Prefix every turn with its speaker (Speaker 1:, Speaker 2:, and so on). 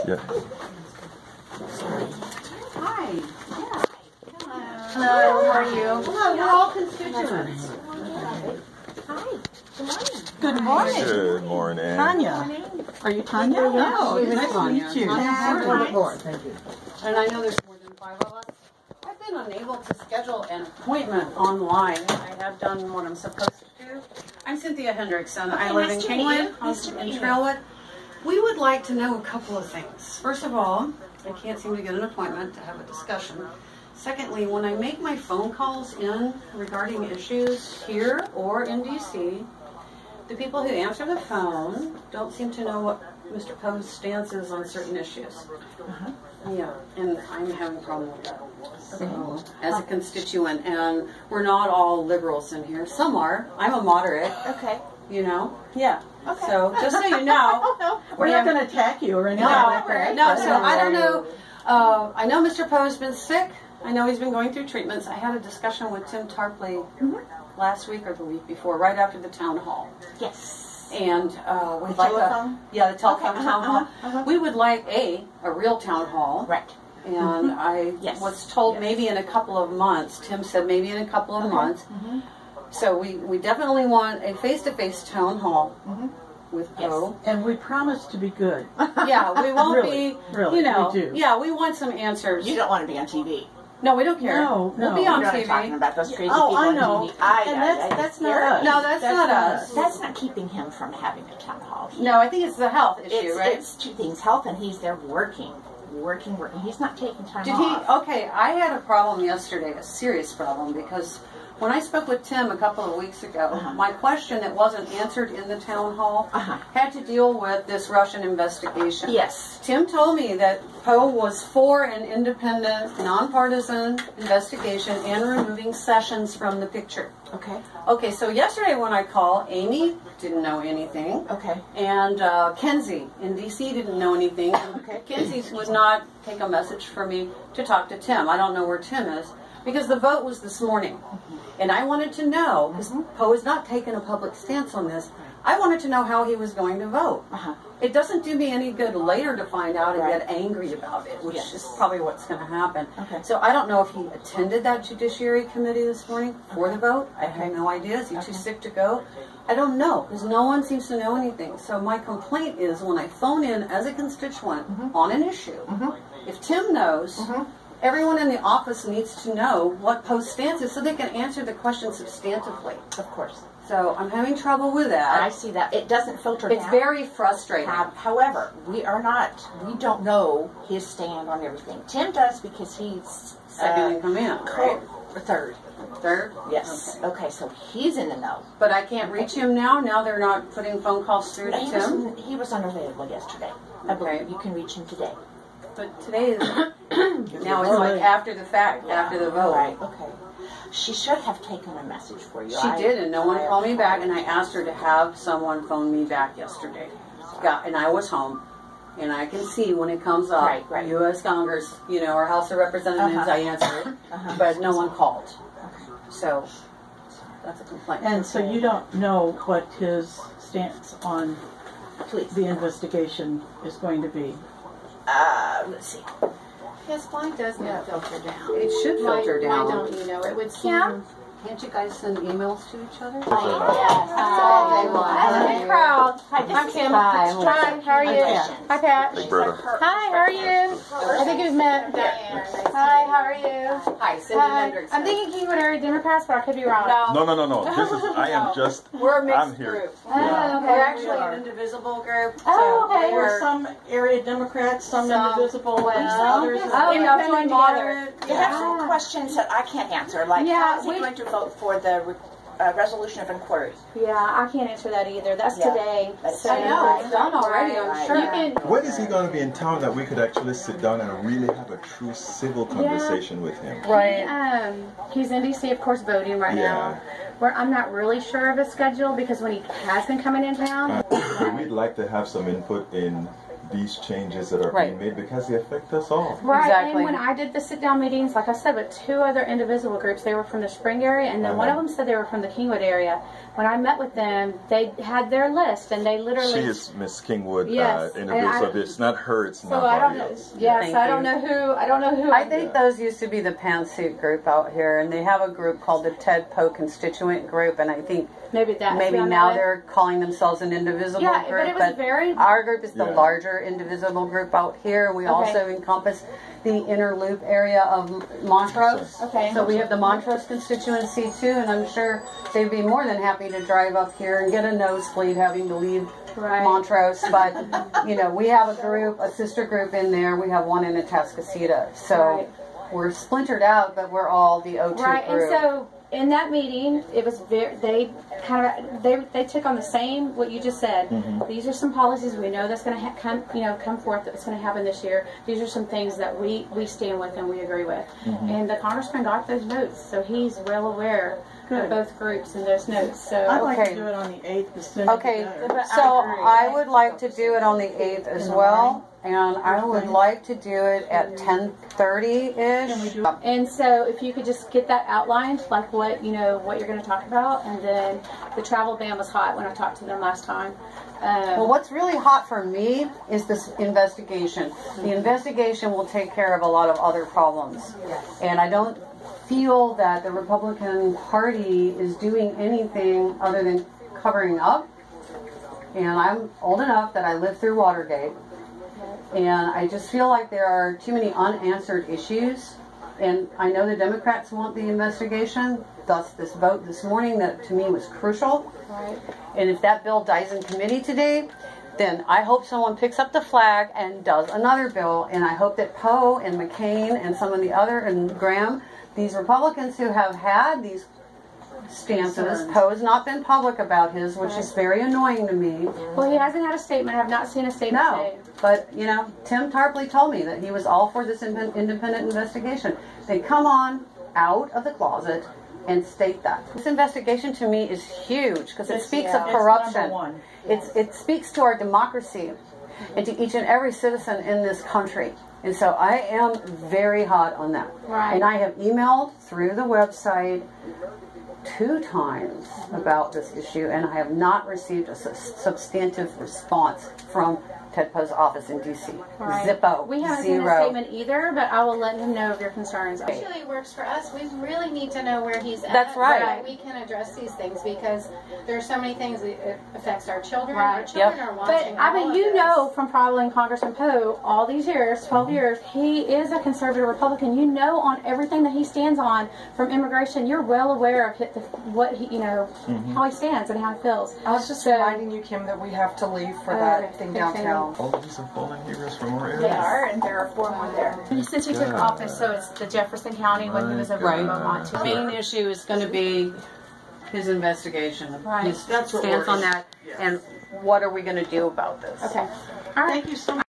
Speaker 1: Yeah.
Speaker 2: Hi. Yeah.
Speaker 3: Hello, how are you?
Speaker 2: Hello, we're all constituents.
Speaker 3: Hi.
Speaker 4: Good morning.
Speaker 1: Good morning.
Speaker 4: Tanya. Are you Tanya?
Speaker 2: No,
Speaker 4: nice to meet you.
Speaker 2: Thank you. And I know there's more than 5 of us. I've been unable to schedule an appointment online. I have done what I'm supposed to do. I'm Cynthia Hendrickson. I live in Kingwood, in Trailwood. We would like to know a couple of things. First of all, I can't seem to get an appointment to have a discussion. Secondly, when I make my phone calls in regarding issues here or in DC, the people who answer the phone don't seem to know what Mr. Poe's stance is on certain issues. Yeah, and I'm having a problem with that. So, as a constituent, and we're not all liberals in here. Some are. I'm a moderate.
Speaker 3: Okay.
Speaker 2: You know? Yeah.
Speaker 3: Okay.
Speaker 2: So, just so you know.
Speaker 4: We're not going to attack you or anything like that.
Speaker 2: No, so I don't know. I know Mr. Poe's been sick. I know he's been going through treatments. I had a discussion with Tim Tarpley last week or the week before, right after the town hall.
Speaker 3: Yes.
Speaker 2: And we'd like the telephone town hall. We would like a real town hall.
Speaker 3: Right.
Speaker 2: And I was told maybe in a couple of months. Tim said maybe in a couple of months. So we definitely want a face-to-face town hall with Poe.
Speaker 4: And we promise to be good.
Speaker 2: Yeah, we won't
Speaker 4: Really,
Speaker 2: you know,
Speaker 4: we do.
Speaker 2: yeah, we want some answers.
Speaker 3: You don't want to be on TV.
Speaker 2: No, we don't care.
Speaker 4: No,
Speaker 2: we'll be on
Speaker 3: You're
Speaker 2: TV.
Speaker 3: not talking about those crazy
Speaker 4: Oh,
Speaker 3: people
Speaker 4: I
Speaker 3: on
Speaker 4: know.
Speaker 3: TV.
Speaker 4: And that's not us.
Speaker 2: No, that's not us.
Speaker 3: That's not keeping him from having a town hall.
Speaker 2: No, I think it's the health issue, right?
Speaker 3: It's two things: health, and he's there working. He's not taking time
Speaker 2: Did
Speaker 3: off.
Speaker 2: Okay, I had a problem yesterday, a serious problem, because when I spoke with Tim a couple of weeks ago, my question that wasn't answered in the town hall had to deal with this Russian investigation.
Speaker 3: Yes.
Speaker 2: Tim told me that Poe was for an independent, nonpartisan investigation and removing Sessions from the picture.
Speaker 3: Okay.
Speaker 2: Okay, so yesterday when I called, Amy didn't know anything.
Speaker 3: Okay.
Speaker 2: And Kenzie in D.C. didn't know anything.
Speaker 3: Okay.
Speaker 2: Kenzie would not take a message for me to talk to Tim. I don't know where Tim is, because the vote was this morning. And I wanted to know, because Poe has not taken a public stance on this, I wanted to know how he was going to vote. It doesn't do me any good later to find out and get angry about it, which is probably what's going to happen. So I don't know if he attended that Judiciary Committee this morning for the vote. I have no idea. Is he too sick to go? I don't know, because no one seems to know anything. So my complaint is when I phone in as a constituent on an issue, if Tim knows, everyone in the office needs to know what Poe's stance is so they can answer the question substantively.
Speaker 3: Of course.
Speaker 2: So I'm having trouble with that.
Speaker 3: I see that. It doesn't filter down.
Speaker 2: It's very frustrating.
Speaker 3: However, we don't know his stand on everything. Tim does, because he's
Speaker 2: second in command, right?
Speaker 3: Third.
Speaker 2: Third?
Speaker 3: Yes. Okay, so he's in the know.
Speaker 2: But I can't reach him now? Now they're not putting phone calls through to Tim?
Speaker 3: He was unavailable yesterday. I believe you can reach him today.
Speaker 2: But today is, now it's like after the fact, after the vote.
Speaker 3: Right, okay. She should have taken a message for you.
Speaker 2: She did, and no one called me back, and I asked her to have someone phone me back yesterday. And I was home. And I can see when it comes up, U.S. Congress, or House of Representatives, I answer it, but no one called. So, that's a complaint.
Speaker 4: And so you don't know what his stance on the investigation is going to be?
Speaker 3: Let's see.
Speaker 5: Yes, mine does not filter down.
Speaker 2: It should filter down.
Speaker 5: Why don't you know? It would seem...
Speaker 2: Can't you guys send emails to each other?
Speaker 5: Yes. Hi. Proud. Hi, I'm Kim. Hi, how are you? Hi, Pat. Hi, how are you? I think we've met. Hi, how are you?
Speaker 2: Hi, Cindy Hendrickson.
Speaker 5: I'm thinking Kingwood area Democrats, but I could be wrong.
Speaker 1: No. I am just.
Speaker 2: We're a mixed
Speaker 1: I'm here.
Speaker 2: group.
Speaker 4: Yeah.
Speaker 2: We're actually an indivisible group.
Speaker 5: Oh, okay.
Speaker 4: We're some area Democrats, some indivisible, and others.
Speaker 2: Independent moderate.
Speaker 3: You have some questions that I can't answer, like how is he going to vote for the resolution of inquiry?
Speaker 5: Yeah, I can't answer that either. That's today.
Speaker 3: So
Speaker 2: I know, it's done already, I'm sure.
Speaker 1: When is he going to be in town that we could actually sit down and really have a true civil conversation with him?
Speaker 5: Right. He's in D.C., of course, voting right now. Where I'm not really sure of his schedule, because when he has been coming in town.
Speaker 1: We'd like to have some input in these changes that are being made because they affect us all.
Speaker 5: Right,
Speaker 2: Exactly.
Speaker 5: and when I did the sit-down meetings, like I said, with 2 other Indivisible groups, they were from the Spring area, and then one of them said they were from the Kingwood area. When I met with them, they had their list, and they literally...
Speaker 1: She is Miss Kingwood,
Speaker 5: Yes,
Speaker 1: Indivisible, so it's not her, it's
Speaker 5: So
Speaker 1: not
Speaker 5: I don't
Speaker 1: nobody
Speaker 5: know.
Speaker 1: else.
Speaker 5: Yes, I don't know who.
Speaker 2: I think those used to be the pantsuit group out here, and they have a group called the Ted Poe Constituent Group, and I think
Speaker 5: maybe
Speaker 2: now they're calling themselves an Indivisible
Speaker 5: Yeah,
Speaker 2: group.
Speaker 5: but it was very...
Speaker 2: Our group is the larger Indivisible group out here. We also encompass the inner loop area of Montrose.
Speaker 5: Okay.
Speaker 2: So we have the Montrose constituency too, and I'm sure they'd be more than happy to drive up here and get a nosebleed having to leave Montrose. But, you know, we have a group, a sister group in there. We have one in Atascocita. So we're splintered out, but we're all the O2 group.
Speaker 5: And so in that meeting, it was they took on the same what you just said. These are some policies we know that's going to come forth that's going to happen this year. These are some things that we stand with and we agree with. And the Congressman got those notes, so he's well aware of both groups and those notes. So
Speaker 4: I'd like to do it on the 8th. The sooner the better.
Speaker 2: So I would like to do it on the 8th as well. And I would like to do it at 10:30-ish.
Speaker 5: And so if you could just get that outlined, like what you're going to talk about, and then the travel ban was hot when I talked to them last time.
Speaker 2: Well, what's really hot for me is this investigation. The investigation will take care of a lot of other problems. And I don't feel that the Republican Party is doing anything other than covering up. And I'm old enough that I lived through Watergate. And I just feel like there are too many unanswered issues. And I know the Democrats want the investigation, thus this vote this morning that to me was crucial. And if that bill dies in committee today, then I hope someone picks up the flag and does another bill. And I hope that Poe and McCain and some of the other, and Graham, these Republicans who have had these stances. Poe has not been public about his, which is very annoying to me.
Speaker 5: Well, he hasn't had a statement. I have not seen a statement today.
Speaker 2: But, you know, Tim Tarpley told me that he was all for this independent investigation. They come on out of the closet and state that. This investigation to me is huge because it speaks of corruption. It speaks to our democracy and to each and every citizen in this country. And so I am very hot on that. And I have emailed through the website 2 times about this issue, and I have not received a substantive response from Ted Poe's office in D.C. Zippo.
Speaker 5: We haven't seen a statement either, but I will let him know of your concerns.
Speaker 6: Actually works for us. We really need to know where he's at.
Speaker 2: That's right.
Speaker 6: So that we can address these things because there are so many things that affects our children. Our children are watching.
Speaker 5: But I mean, you know from following Congressman Poe all these years, 12 years, he is a conservative Republican. You know on everything that he stands on from immigration. You're well aware of what he, how he stands and how he feels.
Speaker 3: I was just reminding you, Kim, that we have to leave for that thing downtown.
Speaker 1: Oh, these are falling heroes from more areas.
Speaker 5: They are, and there are 4 more there. Since he took office, so it's the Jefferson County when he was over in Beaumont.
Speaker 2: The main issue is going to be his investigation. His
Speaker 3: That's what
Speaker 2: stance on that, and what are we going to do about this?
Speaker 5: Okay. All right.
Speaker 4: Thank you so much.